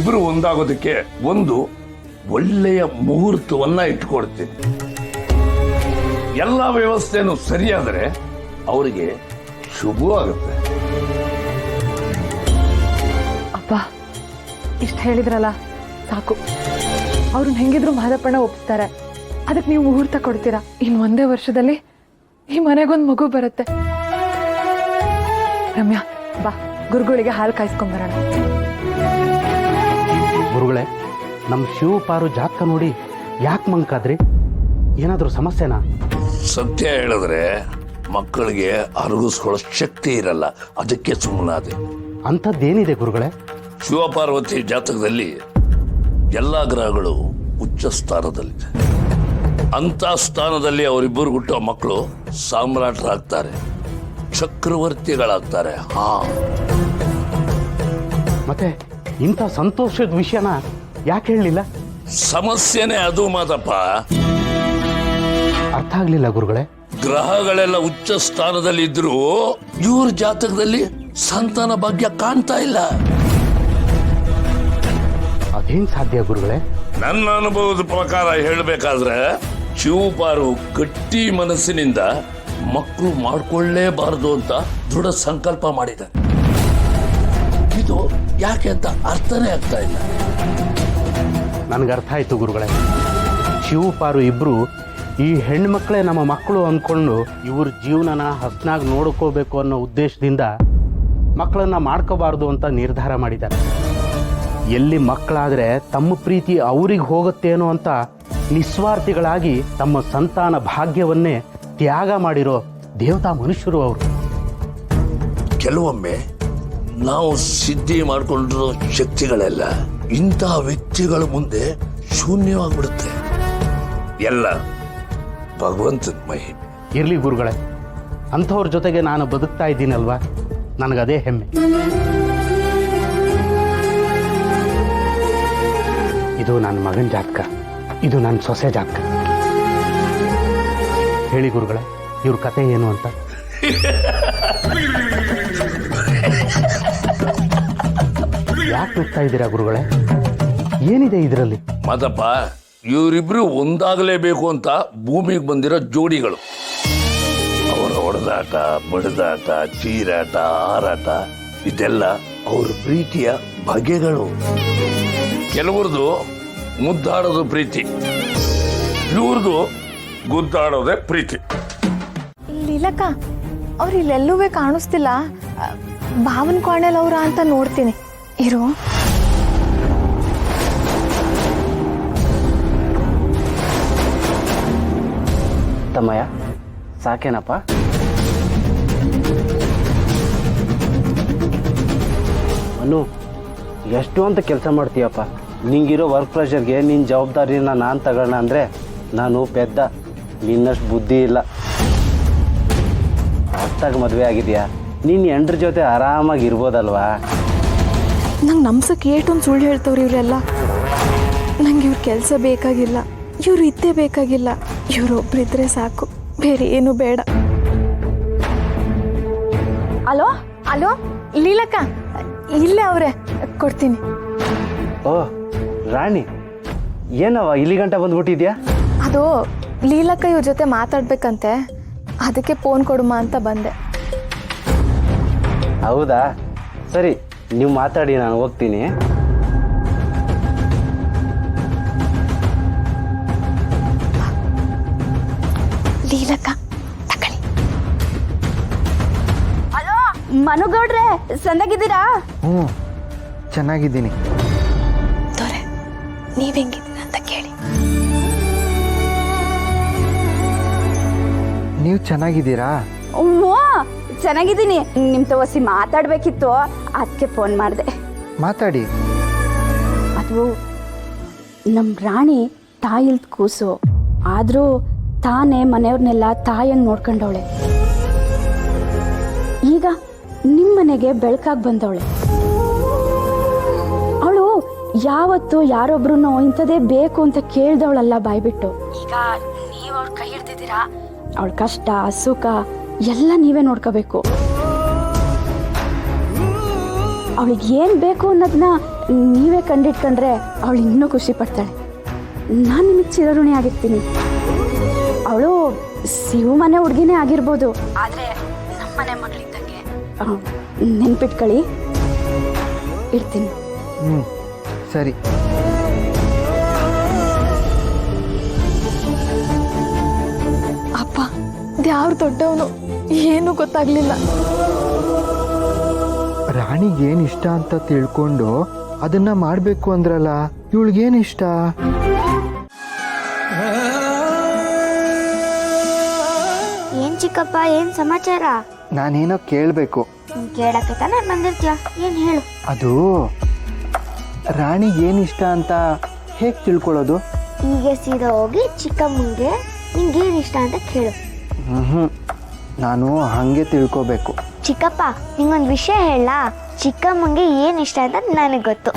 ಅವರಿಬ್ಬರು ಒಂದಾಗೋದಕ್ಕೆ ಒಂದು ಒಳ್ಳೆಯ ಮುಹೂರ್ತವನ್ನ ಇಟ್ಕೊಡ್ತೀನಿ. ಎಲ್ಲ ವ್ಯವಸ್ಥೆನೂ ಸರಿಯಾದರೆ ಅವರಿಗೆ ಶುಭವಾಗುತ್ತೆ. ಅಪ್ಪ ಇಷ್ಟ ಹೇಳಿದ್ರಲ್ಲ ಸಾಕು. ಅವ್ರನ್ನ ಹೆಂಗಿದ್ರು ಮಾದಪ್ಪಣ್ಣ ಒಪ್ತಾರೆ. ಅದಕ್ಕೆ ನೀವು ಮುಹೂರ್ತ ಕೊಡ್ತೀರಾ. ಇನ್ನು ಒಂದೇ ವರ್ಷದಲ್ಲಿ ಈ ಮನೆಗೊಂದು ಮಗು ಬರುತ್ತೆ. ರಮ್ಯಾ ಬಾ, ಗುರುಗಳಿಗೆ ಹಾಲು ಕಾಯಿಸ್ಕೊಂಬರೋಣ. ಗುರುಗಳೇ, ನಮ್ಮ ಶಿವಪಾರು ಜಾತಕ ನೋಡಿ ಯಾಕೆ ಮಂಕಾದ್ರಿ? ಏನಾದರೂ ಸಮಸ್ಯೆನಾ? ಸತ್ಯ ಹೇಳಿದ್ರೆ ಮಕ್ಕಳಿಗೆ ಅರಗಿಸ್ಕೊಳ್ಳೋ ಶಕ್ತಿ ಇರಲ್ಲ, ಅದಕ್ಕೆ ಸುಮ್ಮನಾದೆ. ಅಂಥದ್ದೇನಿದೆ ಗುರುಗಳೇ? ಶಿವಪಾರ್ವತಿ ಜಾತಕದಲ್ಲಿ ಎಲ್ಲ ಗ್ರಹಗಳು ಉಚ್ಚ ಸ್ಥಾನದಲ್ಲಿದೆ. ಅಂತ ಸ್ಥಾನದಲ್ಲಿ ಅವರಿಬ್ಬರು ಹುಟ್ಟುವ ಮಕ್ಕಳು ಸಾಮ್ರಾಟರಾಗ್ತಾರೆ, ಚಕ್ರವರ್ತಿಗಳಾಗ್ತಾರೆ. ಮತ್ತೆ ಇಂಥ ಸಂತೋಷದ ವಿಷಯನ ಯಾಕೆ ಹೇಳಲಿಲ್ಲ? ಸಮಸ್ಯೆನೇ ಅದು ಮಾತಪ್ಪ. ಅರ್ಥ ಆಗ್ಲಿಲ್ಲ ಗುರುಗಳೇ. ಗ್ರಹಗಳೆಲ್ಲ ಉಚ್ಚ ಸ್ಥಾನದಲ್ಲಿ ಇದ್ರು ಇವ್ರ ಜಾತಕದಲ್ಲಿ ಸಂತಾನ ಭಾಗ್ಯ ಕಾಣ್ತಾ ಇಲ್ಲ. ಅದೇನ್ ಸಾಧ್ಯ ಗುರುಗಳೇ? ನನ್ನ ಅನುಭವದ ಪ್ರಕಾರ ಹೇಳಬೇಕಾದ್ರೆ ಶಿವಪಾರು ಗಟ್ಟಿ ಮನಸ್ಸಿನಿಂದ ಮಕ್ಕಳು ಮಾಡ್ಕೊಳ್ಳೇಬಾರದು ಅಂತ ದೃಢ ಸಂಕಲ್ಪ ಮಾಡಿದ್ದಾರೆ. ಇದು ಯಾಕೆ ಅಂತ ಅರ್ಥನೇ ಆಗ್ತಾ ಇಲ್ಲ. ನನಗೆ ಅರ್ಥ ಆಯ್ತು ಗುರುಗಳೇ. ಶಿವಪಾರು ಇಬ್ರು ಈ ಹೆಣ್ಮಕ್ಳೇ ನಮ್ಮ ಮಕ್ಕಳು ಅಂದ್ಕೊಂಡು ಇವ್ರ ಜೀವನನ ಹಸ್ನಾಗಿ ನೋಡ್ಕೋಬೇಕು ಅನ್ನೋ ಉದ್ದೇಶದಿಂದ ಮಕ್ಕಳನ್ನ ಮಾಡ್ಕೋಬಾರ್ದು ಅಂತ ನಿರ್ಧಾರ ಮಾಡಿದ್ದಾರೆ. ಎಲ್ಲಿ ಮಕ್ಕಳಾದರೆ ತಮ್ಮ ಪ್ರೀತಿ ಅವ್ರಿಗೆ ಹೋಗುತ್ತೇನೋ ಅಂತ ನಿಸ್ವಾರ್ಥಿಗಳಾಗಿ ತಮ್ಮ ಸಂತಾನ ಭಾಗ್ಯವನ್ನೇ ತ್ಯಾಗ ಮಾಡಿರೋ ದೇವತಾ ಮನುಷ್ಯರು ಅವರು. ಕೆಲವೊಮ್ಮೆ ನಾವು ಸಿದ್ಧಿ ಮಾಡಿಕೊಂಡಿರೋ ಶಕ್ತಿಗಳೆಲ್ಲ ಇಂತಹ ವ್ಯಕ್ತಿಗಳ ಮುಂದೆ ಶೂನ್ಯವಾಗ್ಬಿಡುತ್ತೆ. ಎಲ್ಲ ಭಗವಂತನ ಮಹಿಮೆ. ಇರ್ಲಿ ಗುರುಗಳೇ, ಅಂಥವ್ರ ಜೊತೆಗೆ ನಾನು ಬದುಕ್ತಾ ಇದ್ದೀನಲ್ವಾ, ನನಗದೇ ಹೆಮ್ಮೆ. ಇದು ನನ್ನ ಮಗನ ಜಾತಕ, ಇದು ನನ್ನ ಸೊಸೆ ಜಾತಕ. ಹೇಳಿ ಗುರುಗಳೇ, ಇವ್ರ ಕತೆ ಏನು ಅಂತ? ಯಾಕೆ ಹೋಗ್ತಾ ಇದ್ದೀರಾ ಗುರುಗಳೇ? ಏನಿದೆ ಇದರಲ್ಲಿ? ಮಾತಪ್ಪ, ಇವರಿಬ್ರು ಒಂದಾಗಲೇಬೇಕು ಅಂತ ಭೂಮಿಗೆ ಬಂದಿರೋ ಜೋಡಿಗಳು. ಅವರ ಹೊಡೆದಾಟ, ಬಡಿದಾಟ, ಚೀರಾಟ, ಹಾರಾಟ ಇದೆಲ್ಲ ಅವ್ರ ಪ್ರೀತಿಯ ಬಗೆಗಳು. ಕೆಲವ್ರದ್ದು ಮುದ್ದಾಡೋದು ಪ್ರೀತಿ, ಇವ್ರದ್ದು ಗುದ್ದಾಡೋದೇ ಪ್ರೀತಿ. ಲೀಲಕ್ಕ ಅವ್ರು ಇಲ್ಲೆಲ್ಲೂ ಕಾಣಿಸ್ತಿಲ್ಲ. ಭಾವನ್ ಕೋಣೆಲ್ ಅವ್ರ ಅಂತ ನೋಡ್ತೀನಿ ಇರು. ತಮ್ಮಯ್ಯ ಸಾಕೇನಪ್ಪ? ಅನು, ಎಷ್ಟು ಅಂತ ಕೆಲಸ ಮಾಡ್ತೀಯಪ್ಪ? ನಿಂಗಿರೋ ವರ್ಕ್ ಪ್ರೆಷರ್ಗೆ ನಿನ್ನ ಜವಾಬ್ದಾರಿನ ನಾನು ತಗೋಣ ಅಂದರೆ ನಾನು ಪೆದ್ದ, ನಿನ್ನಷ್ಟು ಬುದ್ಧಿ ಇಲ್ಲ. ಹೊಸ್ತಾಗಿ ಮದುವೆ ಆಗಿದೆಯಾ, ನೀನು ಎಂಡ್ರ ಜೊತೆ ಆರಾಮಾಗಿ ಇರ್ಬೋದಲ್ವಾ? ನಂಗೆ ನಮ್ಸಕ್ಕೆ ಏಟೊಂದು ಸುಳ್ಳು ಹೇಳ್ತವ್ರಿ ಇವರೆಲ್ಲ. ನಂಗೆ ಇವ್ರ ಕೆಲಸ ಬೇಕಾಗಿಲ್ಲ, ಇವ್ರು ಇದ್ದೇ ಬೇಕಾಗಿಲ್ಲ. ಇವ್ರೊಬ್ರಿದ್ರೆ ಸಾಕು, ಬೇರೆ ಏನು ಬೇಡ. ಅಲೋ ಅಲೋ ಲೀಲಕ್ಕ, ಇಲ್ಲೇ ಅವರೇ, ಕೊಡ್ತೀನಿ. ಓ ರಾಣಿ, ಏನವ ಇಲ್ಲಿ ಗಂಟ ಬಂದ್ಬಿಟ್ಟಿದ್ಯಾ? ಅದು ಲೀಲಕ್ಕ ಇವ್ರ ಜೊತೆ ಮಾತಾಡ್ಬೇಕಂತೆ, ಅದಕ್ಕೆ ಫೋನ್ ಕೊಡುಮ ಅಂತ ಬಂದೆ. ಹೌದಾ, ಸರಿ, ನೀವು ಮಾತಾಡಿ, ನಾನು ಹೋಗ್ತೀನಿ. ಲೀಲಕ್ಕ ತಕೊಳ್ಳಿ. ಹಲೋ ಮನುಗೌಡ್ರೆ, ಸಂದಾಗಿದ್ದೀರಾ? ಚೆನ್ನಾಗಿದ್ದೀನಿ. ದೊರೆ, ನೀವ್ ಹೆಂಗಿದ್ದೀರ ಅಂತ ಕೇಳಿ. ನೀವು ಚೆನ್ನಾಗಿದ್ದೀರಾ? ಹ್ಞೂ ಚೆನ್ನಾಗಿದ್ದೀನಿ. ನಿಮ್ಮ ತವಸಿ ಮಾತಾಡ್ಬೇಕಿತ್ತು, ಅದಕ್ಕೆ ಫೋನ್ ಮಾಡಿದೆ. ಮಾತಾಡಿ. ಅದು ನಮ್ಮ ರಾಣಿ ತಾಯಿಲ್ದ ಕೂಸು, ಆದರೂ ತಾನೇ ಮನೆಯವ್ರನ್ನೆಲ್ಲ ತಾಯಿಯಂಗೆ ನೋಡ್ಕೊಂಡವಳೆ. ಈಗ ನಿಮ್ಮ ಮನೆಗೆ ಬೆಳಕಾಗಿ ಬಂದವಳೆ. ಅವಳು ಯಾವತ್ತು ಯಾರೊಬ್ರು ಇಂಥದೇ ಬೇಕು ಅಂತ ಕೇಳ್ದವಳಲ್ಲ ಬಾಯ್ಬಿಟ್ಟು. ಈಗ ನೀವು ಅವ್ಳ ಕೈ ಹಿಡ್ದಿದ್ದೀರಾ, ಅವಳ ಕಷ್ಟ ಸುಖ ಎಲ್ಲ ನೀವೇ ನೋಡ್ಕೋಬೇಕು. ಅವಳಿಗೆ ಏನು ಬೇಕು ಅನ್ನೋದನ್ನ ನೀವೇ ಕಂಡಿಟ್ಕೊಂಡ್ರೆ ಅವಳು ಇನ್ನೂ ಖುಷಿ ಪಡ್ತಾಳೆ. ನಾನು ನಿಮಗೆ ಚಿರಋಣಿ ಆಗಿರ್ತೀನಿ. ಅವಳು ಶಿವ ಮನೆ ಹುಡುಗಿನೇ ಆಗಿರ್ಬೋದು, ಆದರೆ ನಮ್ಮನೆ ಮಗಳಿದ್ದಂಗೆ. ನೆನ್ಪಿಟ್ಕೊಳ್ಳಿ. ಇಡ್ತೀನಿ. ಸರಿ. ಅಪ್ಪ ಯಾರು ದೊಡ್ಡವನು ಏನೂ ಗೊತ್ತಾಗ್ಲಿಲ್ಲ. ರಾಣಿಗೇನು ಇಷ್ಟ ಅಂತ ತಿಳ್ಕೊಂಡು ಅದನ್ನ ಮಾಡಬೇಕು ಅಂದ್ರಲ್ಲ, ಇವಳಿಗೇನು ಇಷ್ಟ? ಏನ್ ಚಿಕ್ಕಪ್ಪ, ಏನ್ ಸಮಾಚಾರ? ನಾನೇನೋ ಕೇಳಬೇಕು. ಕೇಳಕ್ಕೆ ತಾನೇ ಬಂದಿರ್ತೀಯ, ಏನ್ ಹೇಳು. ಅದು ರಾಣಿಗೇನು ಇಷ್ಟ ಅಂತ ಹೇಗೆ ತಿಳ್ಕೊಳ್ಳೋದು? ಈಗ ಸೀದಾ ಹೋಗಿ ಚಿಕ್ಕಮ್ಮಂಗೆ ನಿಂಗೇನ್ ಇಷ್ಟ ಅಂತ ಕೇಳು. ನಾನು ಹಾಗೆ ತಿಳ್ಕೋಬೇಕು. ಚಿಕ್ಕಪ್ಪ, ನಿಂಗೊಂದು ವಿಷಯ ಹೇಳ. ಚಿಕ್ಕಮ್ಮಂಗೆ ಏನ್ ಇಷ್ಟ ಅಂತ ನನಗೆ ಗೊತ್ತು.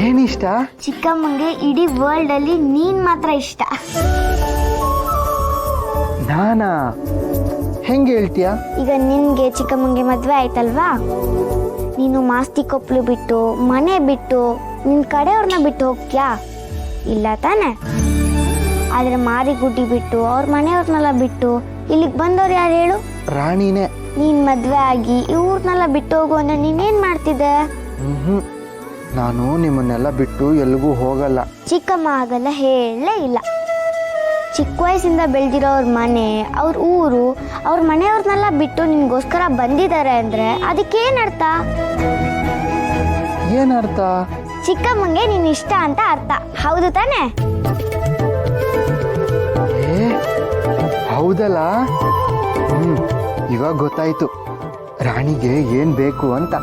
ಏನಿಷ್ಟ? ಚಿಕ್ಕಮ್ಮಂಗೆ ಇಡೀ ವರ್ಲ್ಡ್ ಅಲ್ಲಿ ನೀನ್ ಮಾತ್ರ ಇಷ್ಟ. ನಾನಾ? ಹೆಂಗೆ ಹೇಳ್ತೀಯ? ಈಗ ನಿನ್ಗೆ ಚಿಕ್ಕಮ್ಮಂಗೆ ಮದ್ವೆ ಆಯ್ತಲ್ವಾ, ನೀನು ಮಾಸ್ತಿ ಕೊಪ್ಪಲು ಬಿಟ್ಟು, ಮನೆ ಬಿಟ್ಟು, ನಿನ್ ಕಡೆಯವ್ರನ್ನ ಬಿಟ್ಟು ಹೋಗ್ತೀಯಾ? ಇಲ್ಲ ತಾನೆ. ಆದ್ರೆ ಮಾರಿಗುಡ್ಡಿ ಬಿಟ್ಟು, ಅವ್ರ ಮನೆಯವ್ರನ್ನೆಲ್ಲ ಬಿಟ್ಟು ಇಲ್ಲಿಗೆ ಬಂದವ್ರು ಯಾರು ಹೇಳು? ರಾಣಿನೇ. ನೀನ್ ಮದ್ವೆ ಆಗಿ ಇವ್ರನ್ನೆಲ್ಲ ಬಿಟ್ಟು ಹೋಗು ಅಂದ್ರೆ ನೀನೇನ್ ಮಾಡ್ತಿದ್ದೆ? ನಾನು ನಿಮ್ಮನ್ನೆಲ್ಲ ಬಿಟ್ಟು ಎಲ್ಲಿಗೂ ಹೋಗಲ್ಲ. ಚಿಕ್ಕಮ್ಮ ಆಗಲ್ಲ, ಹೇಳಲೇ ಇಲ್ಲ. ಚಿಕ್ಕ ವಯಸ್ಸಿಂದ ಬೆಳೆದಿರೋ ಅವ್ರ ಮನೆ, ಅವ್ರ ಊರು, ಅವ್ರ ಮನೆಯವ್ರನ್ನೆಲ್ಲ ಬಿಟ್ಟು ನಿನ್ಗೋಸ್ಕರ ಬಂದಿದ್ದಾರೆ ಅಂದ್ರೆ ಅದಕ್ಕೇನ್ ಅರ್ಥ? ಏನರ್ಥ? ಚಿಕ್ಕಮ್ಮಂಗೆ ನೀನ್ ಇಷ್ಟ ಅಂತ ಅರ್ಥ, ಹೌದು ತಾನೆ? ಹೌದಲ್ಲ. ಇವಾಗ ಗೊತ್ತಾಯ್ತು ರಾಣಿಗೆ ಏನ್ ಬೇಕು ಅಂತ.